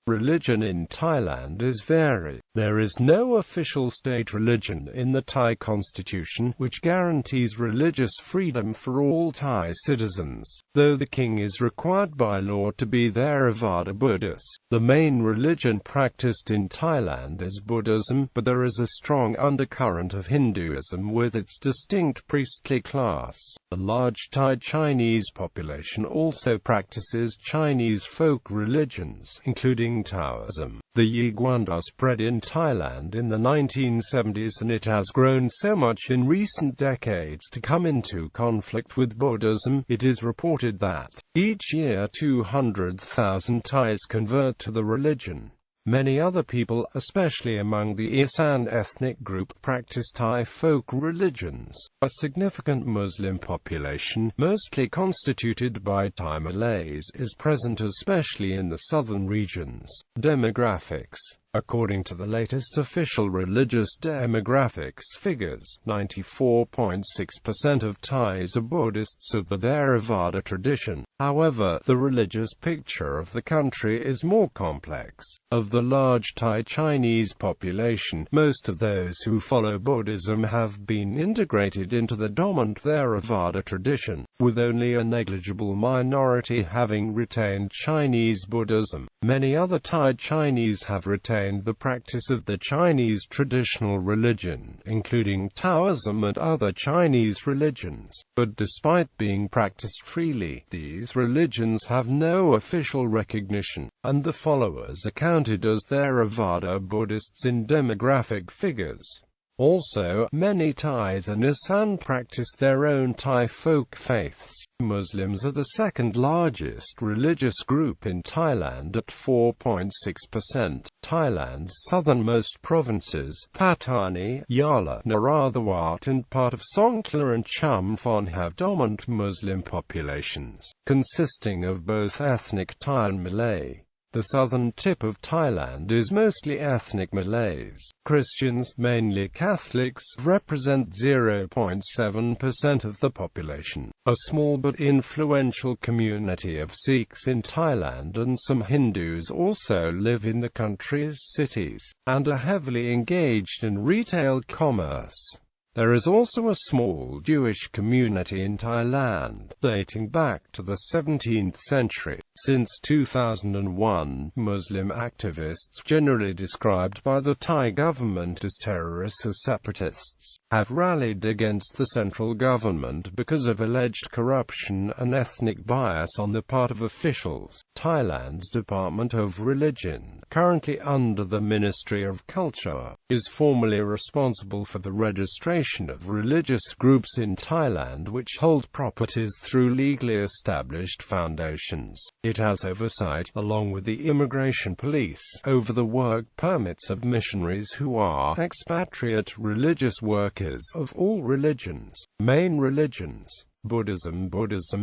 Religion in Thailand is varied. There is no official state religion in the Thai constitution, which guarantees religious freedom for all Thai citizens, though the king is required by law to be Theravada Buddhist. The main religion practiced in Thailand is Buddhism, but there is a strong undercurrent of Hinduism with its distinct priestly class. The large Thai Chinese population also practices Chinese folk religions, including Taoism. The Yiguanda spread in Thailand in the 1970s, and it has grown so much in recent decades to come into conflict with Buddhism. It is reported that each year 200,000 Thais convert to the religion. Many other people, especially among the Isan ethnic group, practice Thai folk religions. A significant Muslim population, mostly constituted by Thai Malays, is present especially in the southern regions. Demographics. According to the latest official religious demographics figures, 94.6% of Thais are Buddhists of the Theravada tradition. However, the religious picture of the country is more complex. Of the large Thai Chinese population, most of those who follow Buddhism have been integrated into the dominant Theravada tradition, with only a negligible minority having retained Chinese Buddhism. Many other Thai Chinese have retained the practice of the Chinese traditional religion, including Taoism and other Chinese religions. But despite being practiced freely, these religions have no official recognition, and the followers are counted as Theravada Buddhists in demographic figures. Also, many Thais and Isan practice their own Thai folk faiths. Muslims are the second largest religious group in Thailand at 4.6%. Thailand's southernmost provinces, Pattani, Yala, Narathiwat and part of Songkhla and Chumphon have dominant Muslim populations, consisting of both ethnic Thai and Malay. The southern tip of Thailand is mostly ethnic Malays. Christians, mainly Catholics, represent 0.7% of the population. A small but influential community of Sikhs in Thailand and some Hindus also live in the country's cities, and are heavily engaged in retail commerce. There is also a small Jewish community in Thailand, dating back to the 17th century. Since 2001, Muslim activists, generally described by the Thai government as terrorists or separatists, have rallied against the central government because of alleged corruption and ethnic bias on the part of officials. Thailand's Department of Religion, currently under the Ministry of Culture, is formally responsible for the registration of religious groups in Thailand which hold properties through legally established foundations. It has oversight, along with the immigration police, over the work permits of missionaries who are expatriate religious workers of all religions. Main religions. Buddhism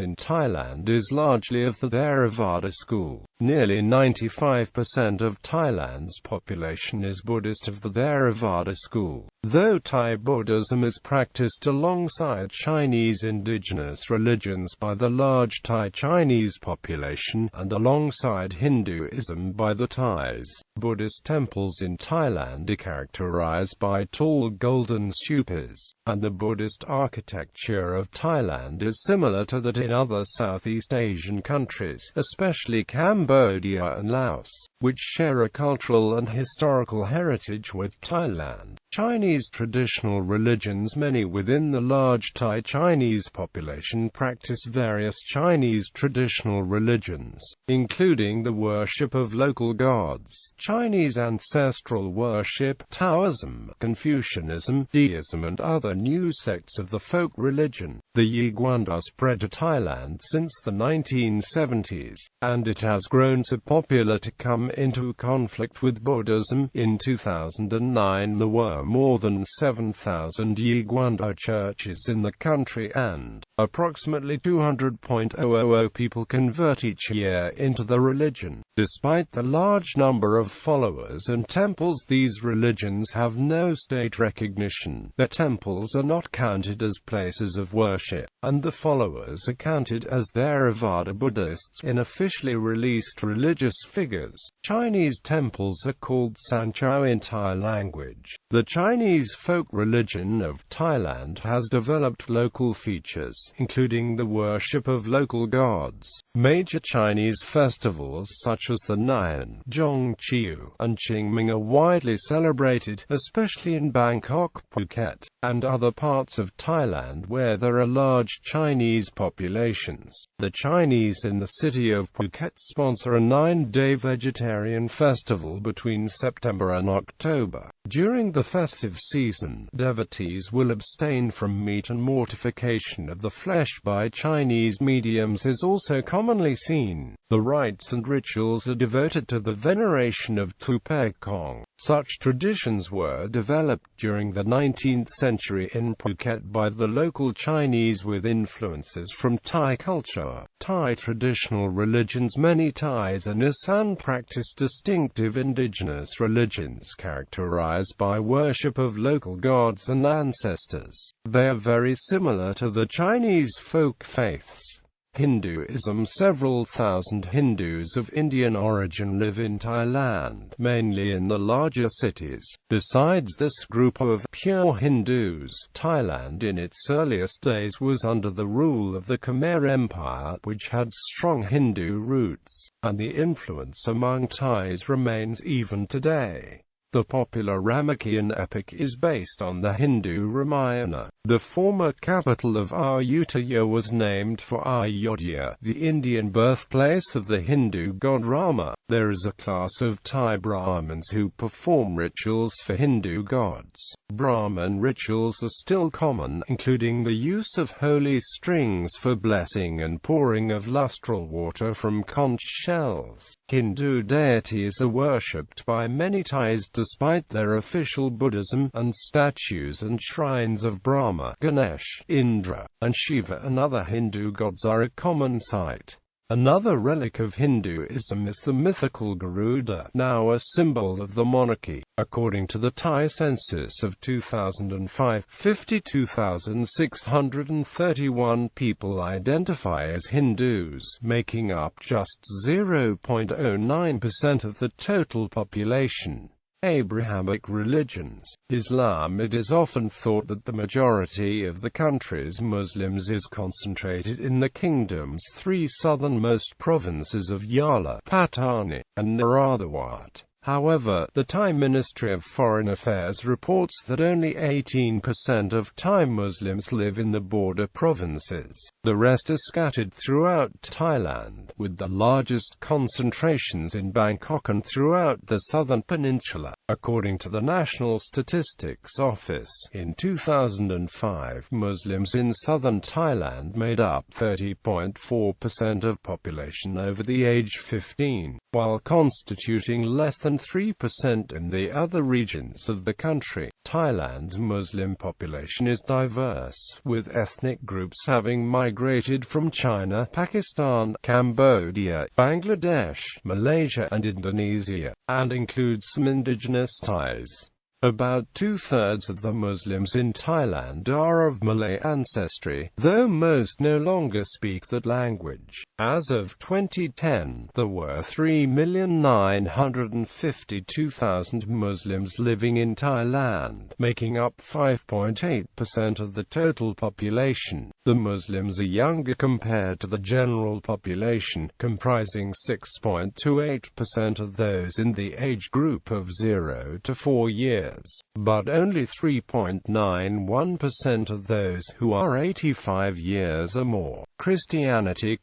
in Thailand is largely of the Theravada school. Nearly 95% of Thailand's population is Buddhist of the Theravada school. Though Thai Buddhism is practiced alongside Chinese indigenous religions by the large Thai Chinese population, and alongside Hinduism by the Thais, Buddhist temples in Thailand are characterized by tall golden stupas, and the Buddhist architecture of Thailand is similar to that in other Southeast Asian countries, especially Cambodia and Laos, which share a cultural and historical heritage with Thailand. Chinese traditional religions. Many within the large Thai Chinese population practice various Chinese traditional religions, including the worship of local gods, Chinese ancestral worship, Taoism, Confucianism, Deism and other new sects of the folk religion. The Yiguanda spread to Thailand since the 1970s, and it has grown so popular to come into conflict with Buddhism. In 2009 there were more than than 7,000 Yiguando churches in the country, and approximately 200,000 people convert each year into the religion. Despite the large number of followers and temples, these religions have no state recognition. Their temples are not counted as places of worship, and the followers are counted as Theravada Buddhists in officially released religious figures. Chinese temples are called Sanchao in Thai language. The Chinese folk religion of Thailand has developed local features, including the worship of local gods. Major Chinese festivals such as the Nyan, Zhongqiu, and Qingming are widely celebrated, especially in Bangkok, Phuket, and other parts of Thailand where there are large Chinese populations. The Chinese in the city of Phuket sponsor a 9-day vegetarian festival between September and October. During the festive season, devotees will abstain from meat, and mortification of the flesh by Chinese mediums is also commonly seen. The rites and rituals are devoted to the veneration of Tupei Kong. Such traditions were developed during the 19th century in Phuket by the local Chinese with influences from Thai culture. Thai traditional religions. Many Thais and Isan practice distinctive indigenous religions characterized by worship of local gods and ancestors. They are very similar to the Chinese folk faiths. Hinduism. Several thousand Hindus of Indian origin live in Thailand, mainly in the larger cities. Besides this group of pure Hindus, Thailand in its earliest days was under the rule of the Khmer Empire, which had strong Hindu roots, and the influence among Thais remains even today. The popular Ramakien epic is based on the Hindu Ramayana. The former capital of Ayutthaya was named for Ayodhya, the Indian birthplace of the Hindu god Rama. There is a class of Thai Brahmins who perform rituals for Hindu gods. Brahmin rituals are still common, including the use of holy strings for blessing and pouring of lustral water from conch shells. Hindu deities are worshipped by many Thais despite their official Buddhism, and statues and shrines of Brahma, Ganesh, Indra, and Shiva and other Hindu gods are a common sight. Another relic of Hinduism is the mythical Garuda, now a symbol of the monarchy. According to the Thai census of 2005, 52,631 people identify as Hindus, making up just 0.09% of the total population. Abrahamic religions. Islam. It is often thought that the majority of the country's Muslims is concentrated in the kingdom's three southernmost provinces of Yala, Pattani, and Naradhawat. However, the Thai Ministry of Foreign Affairs reports that only 18% of Thai Muslims live in the border provinces. The rest are scattered throughout Thailand, with the largest concentrations in Bangkok and throughout the southern peninsula. According to the National Statistics Office, in 2005, Muslims in southern Thailand made up 30.4% of population over the age 15, while constituting less than 3% in the other regions of the country. Thailand's Muslim population is diverse, with ethnic groups having migrated from China, Pakistan, Cambodia, Bangladesh, Malaysia and Indonesia, and includes some indigenous Thais. About two-thirds of the Muslims in Thailand are of Malay ancestry, though most no longer speak that language. As of 2010, there were 3,952,000 Muslims living in Thailand, making up 5.8% of the total population. The Muslims are younger compared to the general population, comprising 6.28% of those in the age group of 0 to 4 years, but only 3.91% of those who are 85 years or more. Christianity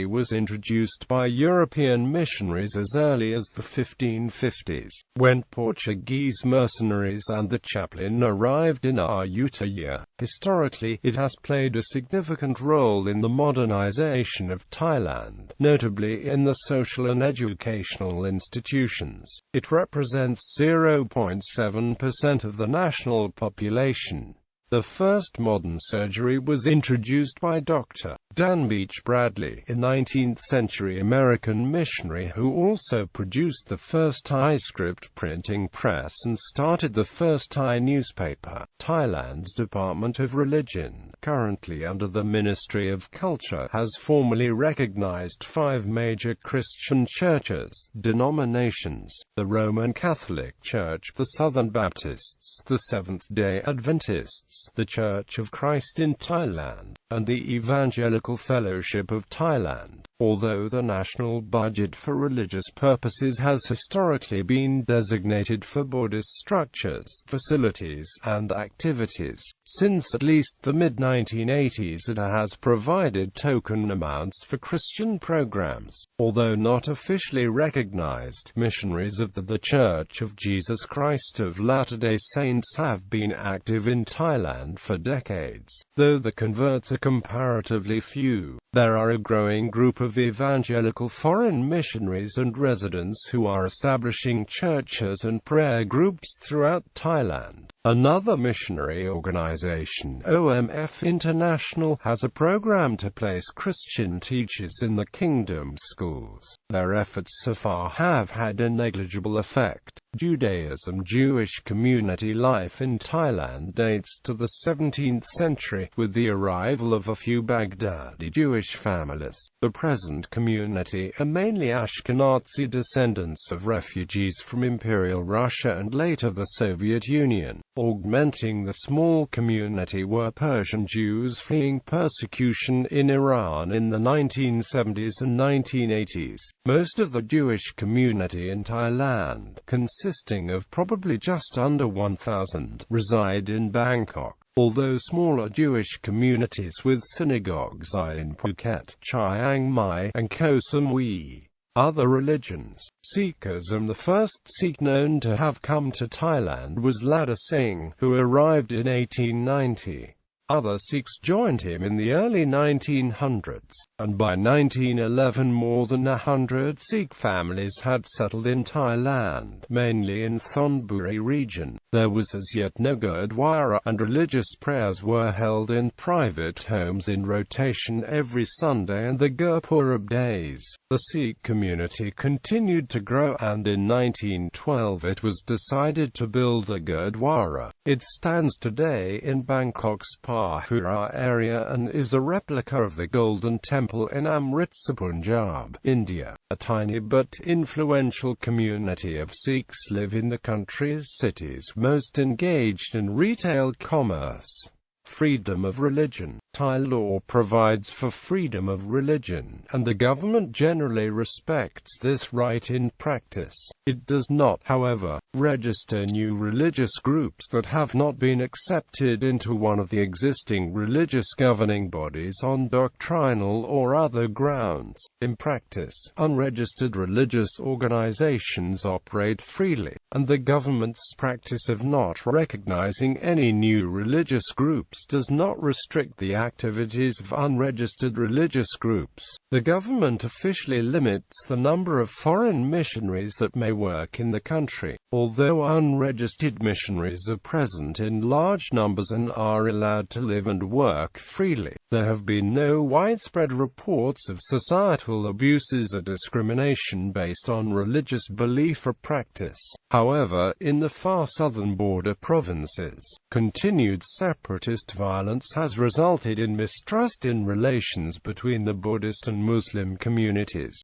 was introduced by European missionaries as early as the 1550s, when Portuguese mercenaries and the chaplain arrived in Ayutthaya. Historically, it has played a significant role in the modernization of Thailand, notably in the social and educational institutions. It represents 0.7% of the national population. The first modern surgery was introduced by Dr. Danbeach Bradley, a 19th-century American missionary who also produced the first Thai script printing press and started the first Thai newspaper. Thailand's Department of Religion, currently under the Ministry of Culture, has formally recognized 5 major Christian churches, denominations: the Roman Catholic Church, the Southern Baptists, the Seventh-day Adventists, the Church of Christ in Thailand, and the Evangelical Fellowship of Thailand. Although the national budget for religious purposes has historically been designated for Buddhist structures, facilities, and activities, since at least the mid-1980s it has provided token amounts for Christian programs. Although not officially recognized, missionaries of the Church of Jesus Christ of Latter-day Saints have been active in Thailand for decades. Though the converts are comparatively few, there are a growing group of evangelical foreign missionaries and residents who are establishing churches and prayer groups throughout Thailand. Another missionary organization, OMF International, has a program to place Christian teachers in the Kingdom schools. Their efforts so far have had a negligible effect. Judaism. Jewish community life in Thailand dates to the 17th century, with the arrival of a few Baghdadi Jewish families. The present community are mainly Ashkenazi descendants of refugees from Imperial Russia and later the Soviet Union. Augmenting the small community were Persian Jews fleeing persecution in Iran in the 1970s and 1980s. Most of the Jewish community in Thailand, consisting of probably just under 1,000, reside in Bangkok, although smaller Jewish communities with synagogues are in Phuket, Chiang Mai, and Koh Samui. Other religions. Sikhism. The first Sikh known to have come to Thailand was Ladha Singh, who arrived in 1890. Other Sikhs joined him in the early 1900s, and by 1911 more than 100 Sikh families had settled in Thailand, mainly in Thonburi region. There was as yet no Gurdwara, and religious prayers were held in private homes in rotation every Sunday and the Gurpurab days. The Sikh community continued to grow, and in 1912 it was decided to build a Gurdwara. It stands today in Bangkok's Pahura area and is a replica of the Golden Temple in Amritsar, Punjab, India. A tiny but influential community of Sikhs live in the country's cities most engaged in retail commerce. Freedom of religion. Thai law provides for freedom of religion, and the government generally respects this right in practice. It does not, however, register new religious groups that have not been accepted into one of the existing religious governing bodies on doctrinal or other grounds. In practice, unregistered religious organizations operate freely, and the government's practice of not recognizing any new religious groups does not restrict the activities of unregistered religious groups. The government officially limits the number of foreign missionaries that may work in the country. Although unregistered missionaries are present in large numbers and are allowed to live and work freely, there have been no widespread reports of societal abuses or discrimination based on religious belief or practice. However, in the far southern border provinces, continued separatist violence has resulted in mistrust in relations between the Buddhist and Muslim communities.